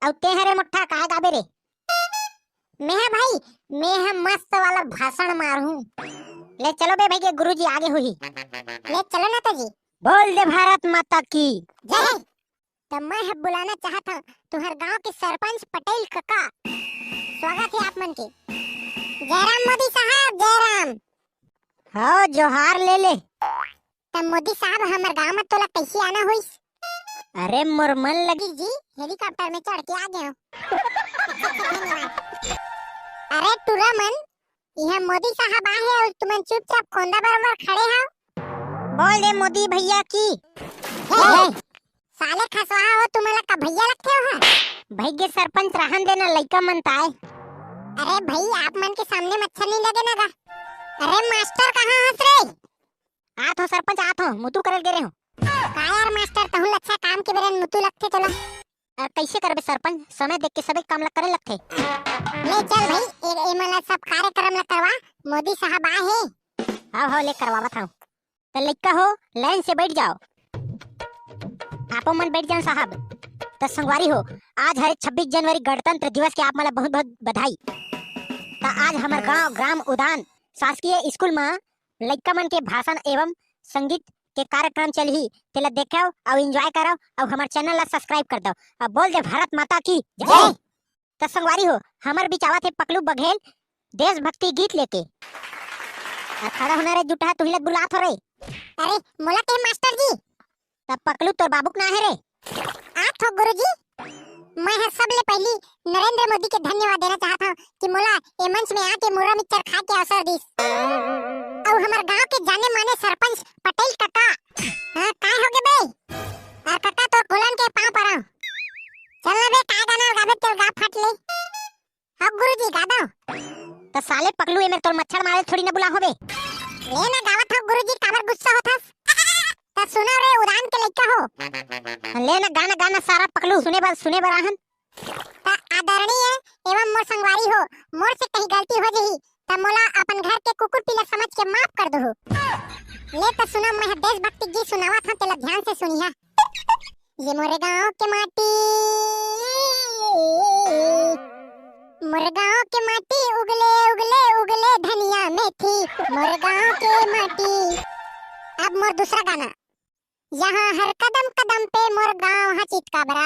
और ते हरे मुट्ठा काय गाबे रे? मैं है भाई, मैं है मस्त वाला भाषण मारू। ले चलो बे भाई के गुरुजी आगे हुई। ले चलो ना तो जी। बोल दे भारत माता की जय। तो मैं है बुलाना चाहता हूँ तुम्हारे गांव के सरपंच पटेल काका। स्वागत है आप मन के। जयराम मोदी साहब जयराम। हाँ जोहार ले ले। तो मोदी साहब हमारे गांव में तोला कैसे आना हुई? अरे मुरमन लगी जी, हेलीकॉप्टर में चढ़ के आ गए हो। अरे टूरामन, यह मोदी साहब आए हैं और तुम चुपचाप कोंदा बराबर खड़े हो। बोल दे मोदी भैया की साले खसवा हो, तुम्हारा का भैया लगते हो? भाई के सरपंच रहन देना, लइका मनता है। अरे भाई आप मन के सामने मच्छर नहीं लगे ना गा? अरे मास्टर कहाँ हंस रे? आत हो सरपंच आत हो, मुतु करल गे रे हो। का यार मास्टर तहु अच्छा काम के बेरन मुतु लगते चलो। कैसे करबे सरपंच, समय देख के सबे काम ला करे लगथे। ले चल भाई ए मला सब कार्यक्रम ला करवा, मोदी साहब आए हैं। हां ले करवावत हूं। तो लइका हो लाइन से बैठ जाओ। आपो मन बैठ जाओ साहब। तो संगवारी हो, आज हरे 26 जनवरी गणतंत्र दिवस के आप मला बहुत बहुत बधाई। तो आज हमार गांव ग्राम उद्यान शासकीय स्कूल में लइका मन के भाषण एवं संगीत के कार्यक्रम चलही, तेला देखो और एंजॉय करो और हमार चैनल ला सब्सक्राइब कर दो। अब बोल दे भारत माता की जय। तो संगवारी हो, हमार बिचावा थे पकलू बघेल देशभक्ति गीत लेके। खड़ा होना रे जुटा तुही लग बुलात हो रे। अरे मोला के मास्टर जी। तब पकलू तोर बाबूक ना है रे। आठ हो गुरुजी। मैं सबले पहली नरेंद्र मोदी के धन्यवाद देना चाहता हूँ कि मोला ये मंच में आके मुर्रा मिक्सचर खा के अवसर दी। और हमारे गांव के जाने माने सरपंच पटेल काका। हां काय हो गए बे? और काका तो गुलाम के पांव पर आओ। चल ना बे, काय गाना गाबे तेल गा फट ले। हां गुरुजी गा दो। तो साले पकलू ए मेरे तोर मच्छर मारे थोड़ी ना बुला होबे। ले ना गावत हो गुरुजी, काबर गुस्सा होथस? तो सुनो रे उड़ान के लइका हो। ले ना गाना गाना सारा पकलू सुने बर आहन। तो आदरणीय एवं मोर संगवारी हो, मोर से कहीं गलती हो जही त मोला अपन घर के कुकुर पिला समझ के माफ कर दो। ले तो सुनो, मैं देशभक्ति गीत सुनावत हूं, तेला ध्यान से सुनिहा। ये मोरे गांव के माटी, मोरे गांव के माटी उगले उगले उगले धनिया मेथी, मोरे गांव के माटी। अब मोर दूसरा गाना। यहाँ हर कदम कदम पे मोर गांव हा चितकाबरा,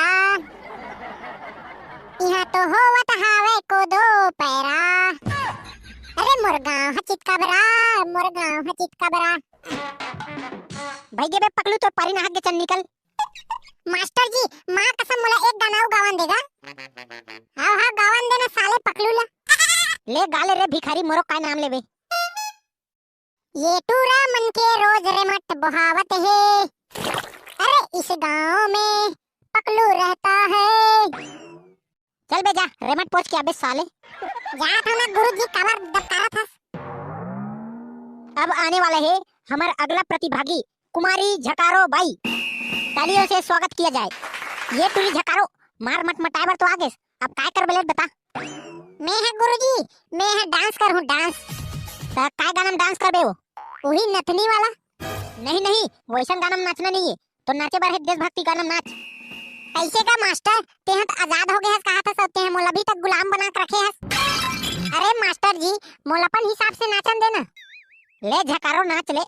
यहाँ तो होवत हावे को दो पैरा। अरे मोर गांव हा चितकाबरा, मोर गांव हा चितकाबरा। भाई गे बे पकलू तो पारी नहा के चल निकल। मास्टर जी मां कसम मोला एक गाना गावन देगा? हां हां गावन देना साले पकलू ला। ले गाले रे भिखारी, मोरो काय नाम लेबे? ये टूरा मन के रोज रेमट बहावत है, अरे इस गांव में पकलू रहता है। चल बे जा रेमट पोछ के आबे साले। जा था ना गुरुजी काबर दबकारा था। अब आने वाला है हमारा अगला प्रतिभागी कुमारी झकारो बाई। तालियों से स्वागत किया जाए। ये टूरी झकारो मार मट मटाए बर तो आगे, अब काय कर बेले बता। मैं है गुरुजी, मैं है डांस कर हूं डांस। तो काय गाना में डांस करबे हो? वही नथनी वाला? नहीं नहीं, वैसा गाना में नाचना नहीं है, तो नाचे बार है देशभक्ति गाना में नाच। ऐसे का मास्टर तेहत आजाद हो गए है, कहा था सकते हैं मोला भी तक गुलाम बना के रखे है। अरे मास्टर जी मोलापन हिसाब से नाचन देना। ले झकारो नाच ले।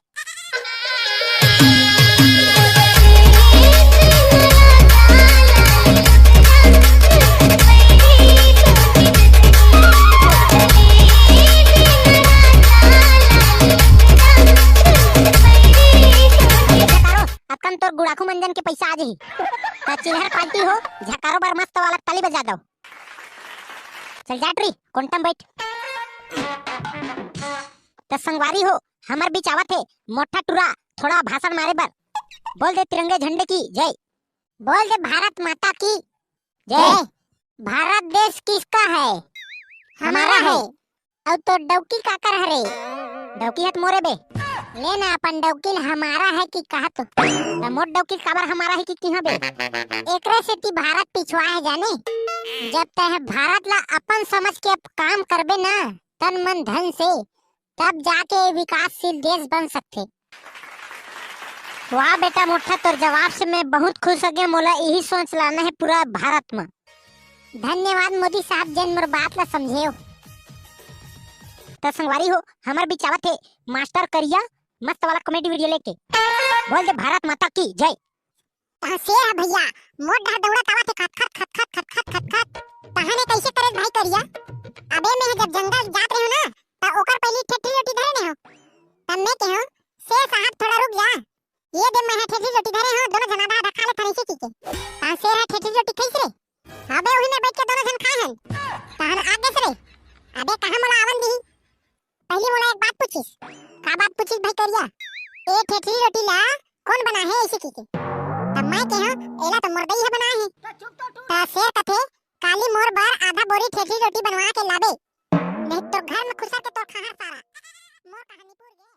तोर गुड़ाखू मंजन के पैसा आ जही। तो चिल्हर पार्टी हो, झकारो बार मस्त वाला ताली बजा दो। चल जाटरी कोंटम बैठ। तो संगवारी हो, हमार बीच आवत है मोटा टुरा थोड़ा भाषण मारे बर। बोल दे तिरंगे झंडे की जय। बोल दे भारत माता की जय। भारत देश किसका है? हमारा है। और तो डौकी काकर हरे? डौकी हत मोरे बे। लेना अपन डौकील हमारा है कि कहत? मोट डौकील काबर हमारा है कि किहा बे? एकरे से ती भारत पिछुआ है जाने। जब तक भारत ला अपन समझ के काम करबे ना तन मन धन से, तब जाके विकासशील देश बन सकते। वाह बेटा मोटा, तोर जवाब से मैं बहुत खुश हो गया। मोला यही सोच लाना है पूरा भारत में। धन्यवाद मोदी साहब जन मोर बात ला समझेओ। तो संगवारी हो हमर बिचावत है मास्टर करिया मस्त वाला कॉमेडी वीडियो लेके बोल दे भारत माता की जय। से है भैया मोट धर दौड़ा तावा थे खत खत खत खत खत खत खत खत तहाने कैसे करे भाई करिया। अबे मैं जब जंगल जात रहे हो ना त ओकर पहली ठेठी रोटी धरे ने हो तब मैं कहो से साहब थोड़ा रुक जा ये दे मैं ठेठी रोटी धरे हो दोनों जना आधा खा ले थरी से के ता से है ठेठी रोटी कैसे रे। अबे उही में बैठ के दोनों जन खाए हन तहन आगे से रे। अबे कहां मोला आवन दी पहली मोला एक बात पूछिस का बात पूछिस भाई करिया ए ठेठी रोटी ला कौन बना है ऐसे की तब मैं कहो एला तो मुर्दई है बना है ता शेर कथे काली मोर बार आधा बोरी ठेठी रोटी बनवा के लाबे नहीं तो घर में खुसा के तो खा सारा मोर कहानी पूरी है।